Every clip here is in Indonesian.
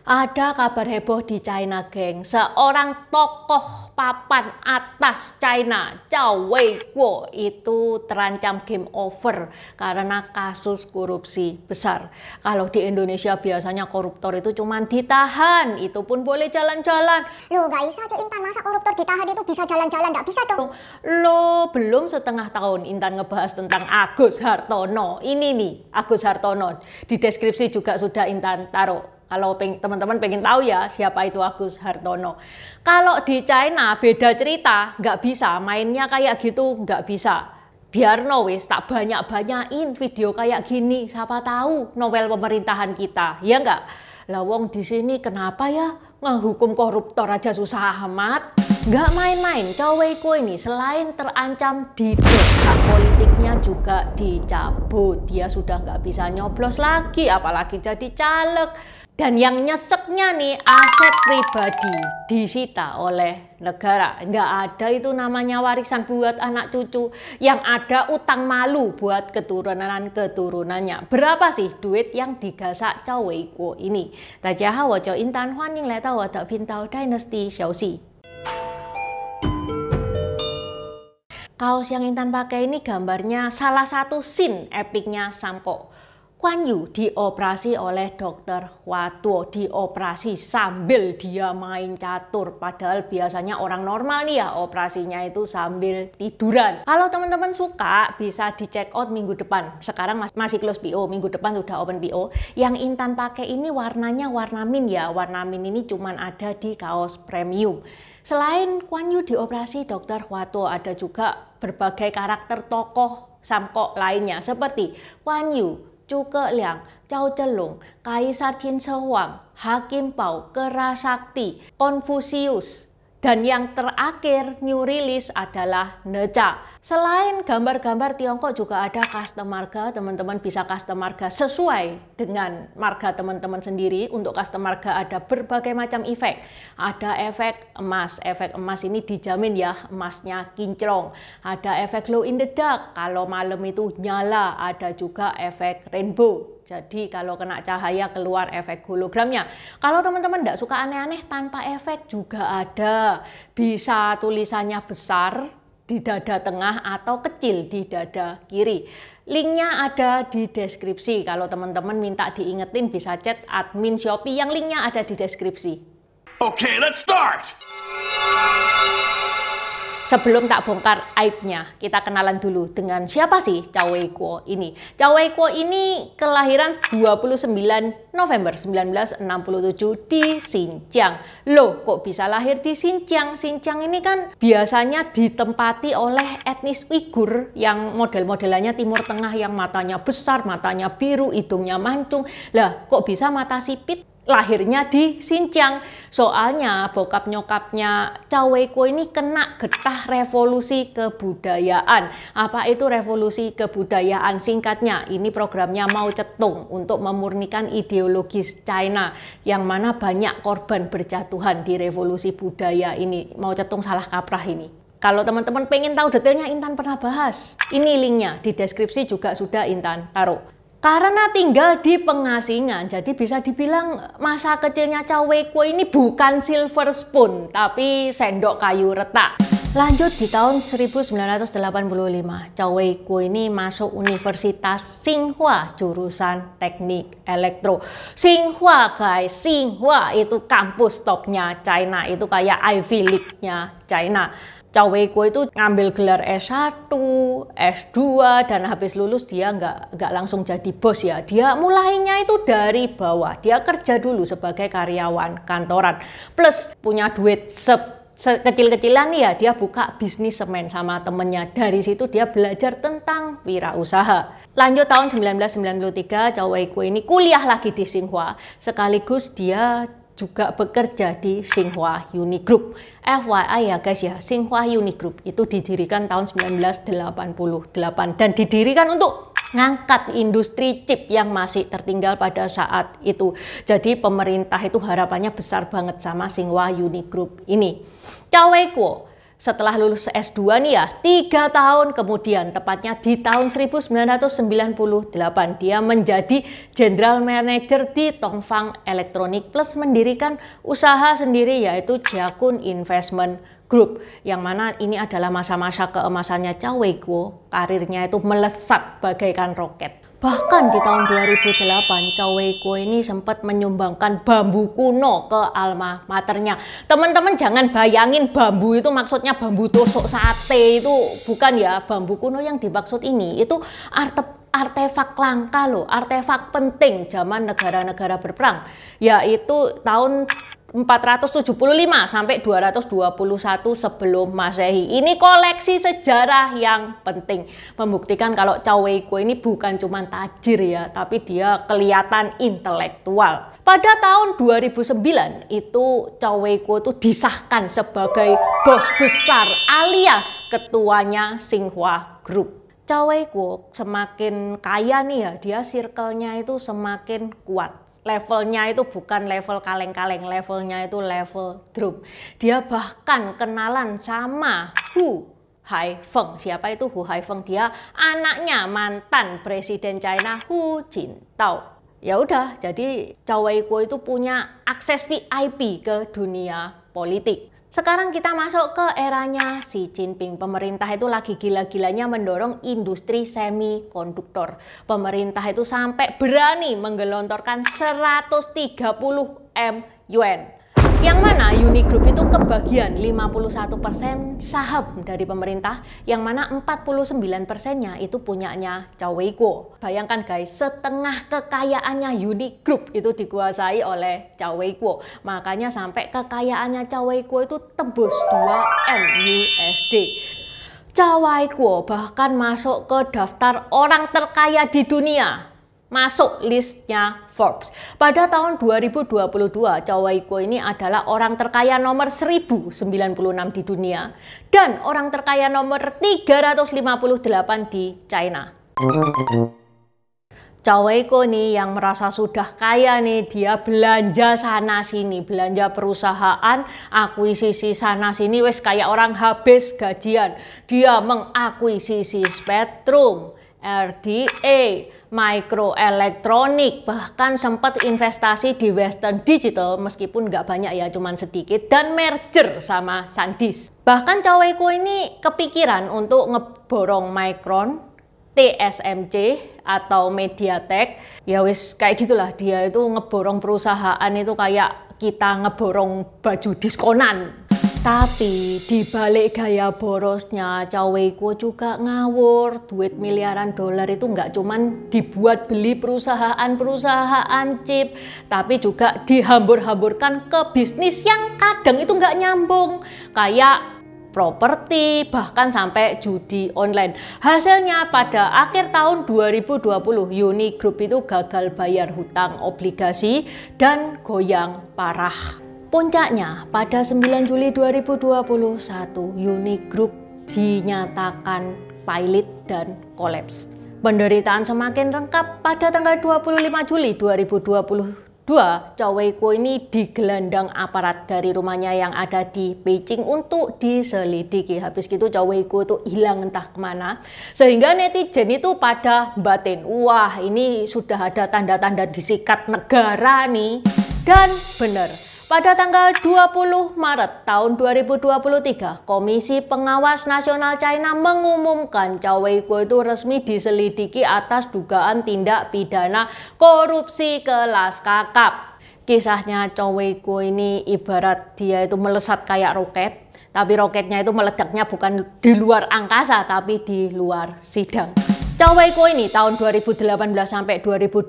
Ada kabar heboh di China, geng. Seorang tokoh papan atas China, Zhao Weiguo, itu terancam game over karena kasus korupsi besar. Kalau di Indonesia biasanya koruptor itu cuma ditahan, itu pun boleh jalan-jalan. Loh, nggak bisa tuh Intan, masa koruptor ditahan itu bisa jalan-jalan? Nggak bisa dong. Loh, belum setengah tahun Intan ngebahas tentang Agus Hartono. Ini nih, Agus Hartono. Di deskripsi juga sudah Intan taruh. Kalau teman-teman pengen tahu ya siapa itu Agus Hartono. Kalau di China beda cerita, nggak bisa mainnya kayak gitu, nggak bisa. Biar wis tak banyak-banyain video kayak gini, siapa tahu novel pemerintahan kita, ya nggak? Lah wong di sini kenapa ya ngehukum koruptor aja susah amat? Nggak main-main, Zhao Weiguo ini selain terancam didot, hak politiknya juga dicabut. Dia sudah nggak bisa nyoblos lagi, apalagi jadi caleg. Dan yang nyeseknya nih, aset pribadi disita oleh negara. Nggak ada itu namanya warisan buat anak cucu. Yang ada utang malu buat keturunan-keturunannya. Berapa sih duit yang digasak Zhao Weiguo ini? Dajiahao, wo Intan, hoan ying lai dao wo de pintao Dynasty Xiaoxi. Kaos yang Intan pakai ini gambarnya salah satu scene epicnya Samko. Guan Yu dioperasi oleh dokter Hua Tuo, dioperasi sambil dia main catur. Padahal biasanya orang normal nih ya operasinya itu sambil tiduran. Kalau teman-teman suka bisa di check out minggu depan. Sekarang masih close PO, minggu depan sudah open PO. Yang Intan pakai ini warnanya warna mint ya. Warna mint ini cuman ada di kaos premium. Selain Guan Yu dioperasi dokter Hua Tuo, ada juga berbagai karakter tokoh Samko lainnya seperti Guan Yu, Zhuge Liang, Zhao Zhelong, Kaisar Qin Shi Huang, Hakim Pao, Kerasakti, Konfusius. Dan yang terakhir new release adalah Neca. Selain gambar-gambar Tiongkok juga ada custom marga. Teman-teman bisa custom marga sesuai dengan marga teman-teman sendiri. Untuk custom marga ada berbagai macam efek. Ada efek emas. Efek emas ini dijamin ya emasnya kinclong. Ada efek glow in the dark. Kalau malam itu nyala. Ada juga efek rainbow. Jadi kalau kena cahaya keluar efek hologramnya. Kalau teman-teman tidak suka aneh-aneh tanpa efek juga ada. Bisa tulisannya besar di dada tengah atau kecil di dada kiri. Linknya ada di deskripsi. Kalau teman-teman minta diingetin bisa chat admin Shopee yang linknya ada di deskripsi. Okay, let's start! Sebelum tak bongkar aibnya, kita kenalan dulu dengan siapa sih Zhao Weiguo ini. Zhao Weiguo ini kelahiran 29 November 1967 di Xinjiang. Loh, kok bisa lahir di Xinjiang? Xinjiang ini kan biasanya ditempati oleh etnis Uighur yang model-modelannya Timur Tengah, yang matanya besar, matanya biru, hidungnya mancung. Lah, kok bisa mata sipit? Lahirnya di Xinjiang. Soalnya bokap nyokapnya Zhao Weiguo ini kena getah revolusi kebudayaan. Apa itu revolusi kebudayaan? Singkatnya, ini programnya Mao Zedong untuk memurnikan ideologis China, yang mana banyak korban berjatuhan di revolusi budaya ini. Mao Zedong salah kaprah ini. Kalau teman-teman pengen tahu detailnya, Intan pernah bahas. Ini linknya di deskripsi juga sudah Intan taruh. Karena tinggal di pengasingan, jadi bisa dibilang masa kecilnya Zhao Weiguo ini bukan silver spoon, tapi sendok kayu retak. Lanjut di tahun 1985, Zhao Weiguo ini masuk Universitas Tsinghua, jurusan teknik elektro. Tsinghua guys, Tsinghua itu kampus topnya China, itu kayak Ivy League-nya China. Zhao Weiguo itu ngambil gelar S1, S2, dan habis lulus dia nggak langsung jadi bos ya. Dia mulainya itu dari bawah. Dia kerja dulu sebagai karyawan kantoran. Plus punya duit kecil-kecilan ya, dia buka bisnis semen sama temennya. Dari situ dia belajar tentang wirausaha. Lanjut tahun 1993, Zhao Weiguo ini kuliah lagi di Tsinghua. Sekaligus dia juga bekerja di Tsinghua Unigroup. FYI ya guys ya, Tsinghua Unigroup itu didirikan tahun 1988 dan didirikan untuk ngangkat industri chip yang masih tertinggal pada saat itu. Jadi pemerintah itu harapannya besar banget sama Tsinghua Unigroup ini. Zhao Weiguo Setelah lulus S2 nih ya, 3 tahun kemudian, tepatnya di tahun 1998, dia menjadi General Manager di Tongfang Electronic plus mendirikan usaha sendiri yaitu Jakun Investment Group. Yang mana ini adalah masa-masa keemasannya Chow Wei-kuo, karirnya itu melesat bagaikan roket. Bahkan di tahun 2008, Chow Wei-kuo ini sempat menyumbangkan bambu kuno ke alma maternya. Teman-teman jangan bayangin bambu itu maksudnya bambu tusuk sate, itu bukan ya. Bambu kuno yang dimaksud ini itu artefak langka loh, artefak penting zaman negara-negara berperang, yaitu tahun 475 sampai 221 sebelum Masehi. Ini koleksi sejarah yang penting, membuktikan kalau Chow Wei-kuo ini bukan cuma tajir ya, tapi dia kelihatan intelektual. Pada tahun 2009 itu Chow Wei-kuo itu disahkan sebagai bos besar alias ketuanya Tsinghua Group. Chow Wei-kuo semakin kaya nih ya, dia circle-nya itu semakin kuat. Levelnya itu bukan level kaleng-kaleng, levelnya itu level drum. Dia bahkan kenalan sama Hu Haifeng. Siapa itu Hu Haifeng? Dia anaknya mantan Presiden China Hu Jintao. Ya udah, jadi Chow Wei-kuo itu punya akses VIP ke dunia politik. Sekarang kita masuk ke eranya Xi Jinping. Pemerintah itu lagi gila-gilanya mendorong industri semikonduktor. Pemerintah itu sampai berani menggelontorkan 130 M yuan. Yang mana Uni Group itu kebagian 51% saham dari pemerintah, yang mana 49%-nya itu punyanya Chow Wei-kuo. Bayangkan guys, setengah kekayaannya Uni Group itu dikuasai oleh Chow Wei-kuo. Makanya sampai kekayaannya Chow Wei-kuo itu tembus 2 M USD. Chow Wei-kuo bahkan masuk ke daftar orang terkaya di dunia. Masuk listnya Forbes. Pada tahun 2022, Chow Wei-kuo ini adalah orang terkaya nomor 1096 di dunia dan orang terkaya nomor 358 di China. Chow Wei-kuo nih yang merasa sudah kaya nih, dia belanja sana sini, belanja perusahaan, akuisisi sana sini, wes kayak orang habis gajian. Dia mengakuisisi Spectrum, RDA, Microelectronic, bahkan sempat investasi di Western Digital meskipun nggak banyak ya, cuman sedikit, dan merger sama SanDisk. Bahkan Chow Wei-kuo ini kepikiran untuk ngeborong Micron, TSMC atau MediaTek. Ya wis kayak gitulah, dia itu ngeborong perusahaan itu kayak kita ngeborong baju diskonan. Tapi di balik gaya borosnya, Chow Wei-kuo juga ngawur. Duit miliaran dolar itu nggak cuman dibuat beli perusahaan-perusahaan chip, tapi juga dihambur-hamburkan ke bisnis yang kadang itu nggak nyambung. Kayak properti, bahkan sampai judi online. Hasilnya pada akhir tahun 2020, Uni Group itu gagal bayar hutang obligasi dan goyang parah. Puncaknya pada 9 Juli 2021, Uni Group dinyatakan pailit dan kolaps. Penderitaan semakin lengkap pada tanggal 25 Juli 2022, Chow Wei-kuo ini digelandang aparat dari rumahnya yang ada di Beijing untuk diselidiki. Habis gitu Chow Wei-kuo itu hilang entah kemana, sehingga netizen itu pada batin, wah ini sudah ada tanda-tanda disikat negara nih. Dan benar, pada tanggal 20 Maret tahun 2023, Komisi Pengawas Nasional China mengumumkan Chow Wei-kuo itu resmi diselidiki atas dugaan tindak pidana korupsi kelas kakap. Kisahnya Chow Wei-kuo ini ibarat dia itu melesat kayak roket, tapi roketnya itu meledaknya bukan di luar angkasa, tapi di luar sidang. Chow Wei-kuo ini tahun 2018 sampai 2021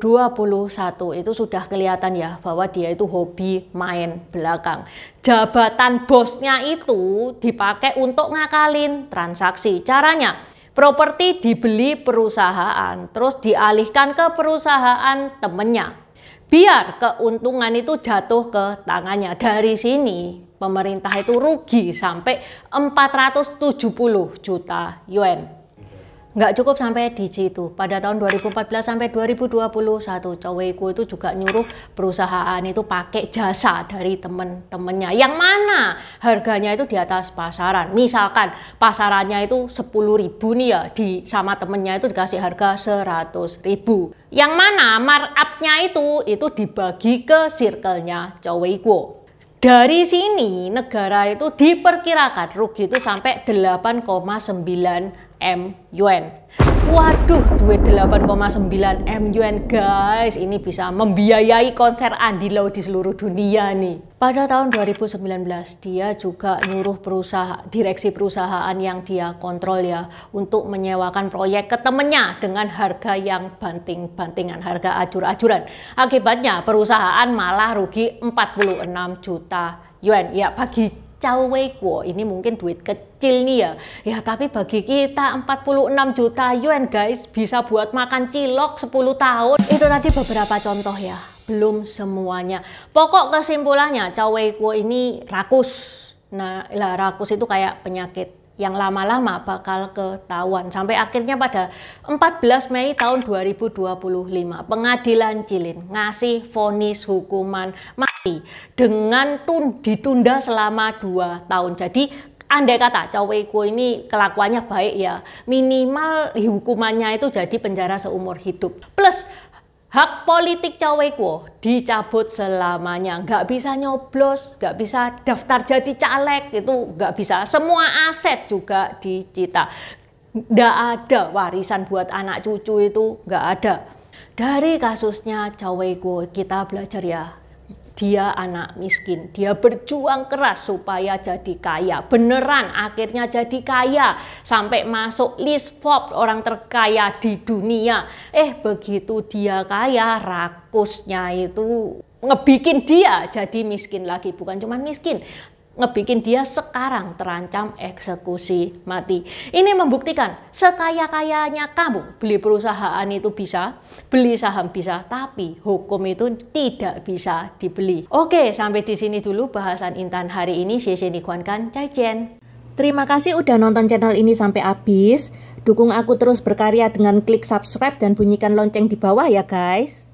itu sudah kelihatan ya bahwa dia itu hobi main belakang. Jabatan bosnya itu dipakai untuk ngakalin transaksi. Caranya, properti dibeli perusahaan terus dialihkan ke perusahaan temennya, biar keuntungan itu jatuh ke tangannya. Dari sini pemerintah itu rugi sampai 470 juta yuan. Nggak cukup sampai di situ. Pada tahun 2014 sampai 2021, Chow Wei-kuo itu juga nyuruh perusahaan itu pakai jasa dari temen-temennya. Yang mana harganya itu di atas pasaran. Misalkan pasarannya itu 10.000 nih ya, sama temennya itu dikasih harga 100.000. Yang mana markup-nya itu dibagi ke circle-nya Chow Wei-kuo. Dari sini negara itu diperkirakan rugi itu sampai 8,9 M yuan. Waduh, duit 8,9 M yuan guys, ini bisa membiayai konser Andy Lau di seluruh dunia nih. Pada tahun 2019 dia juga nyuruh direksi perusahaan yang dia kontrol ya untuk menyewakan proyek ke temennya dengan harga yang banting-bantingan, harga ajur-ajuran. Akibatnya perusahaan malah rugi 46 juta yuan. Ya bagi Chow Wei-kuo ini mungkin duit kecil nih ya. Ya tapi bagi kita 46 juta yuan guys bisa buat makan cilok 10 tahun. Itu tadi beberapa contoh ya, belum semuanya. Pokok kesimpulannya Chow Wei-kuo ini rakus. Nah rakus itu kayak penyakit yang lama-lama bakal ketahuan. Sampai akhirnya pada 14 Mei tahun 2025 pengadilan Jilin ngasih vonis hukuman mati dengan ditunda selama 2 tahun. Jadi andai kata Chow Wei-kuo ini kelakuannya baik ya, minimal hukumannya itu jadi penjara seumur hidup. Plus hak politik Chow Wei-kuo dicabut selamanya, nggak bisa nyoblos, nggak bisa daftar jadi caleg, itu nggak bisa. Semua aset juga dicita, nggak ada warisan buat anak cucu, itu nggak ada. Dari kasusnya Chow Wei-kuo kita belajar ya, dia anak miskin, dia berjuang keras supaya jadi kaya, beneran akhirnya jadi kaya, sampai masuk list Forbes orang terkaya di dunia. Begitu dia kaya, rakusnya itu ngebikin dia jadi miskin lagi, bukan cuma miskin, ngebikin dia sekarang terancam eksekusi mati. Ini membuktikan sekaya-kayanya kamu beli perusahaan itu bisa, beli saham bisa, tapi hukum itu tidak bisa dibeli. Oke, sampai di sini dulu bahasan Intan hari ini. Terima kasih udah nonton channel ini sampai habis. Dukung aku terus berkarya dengan klik subscribe dan bunyikan lonceng di bawah ya guys.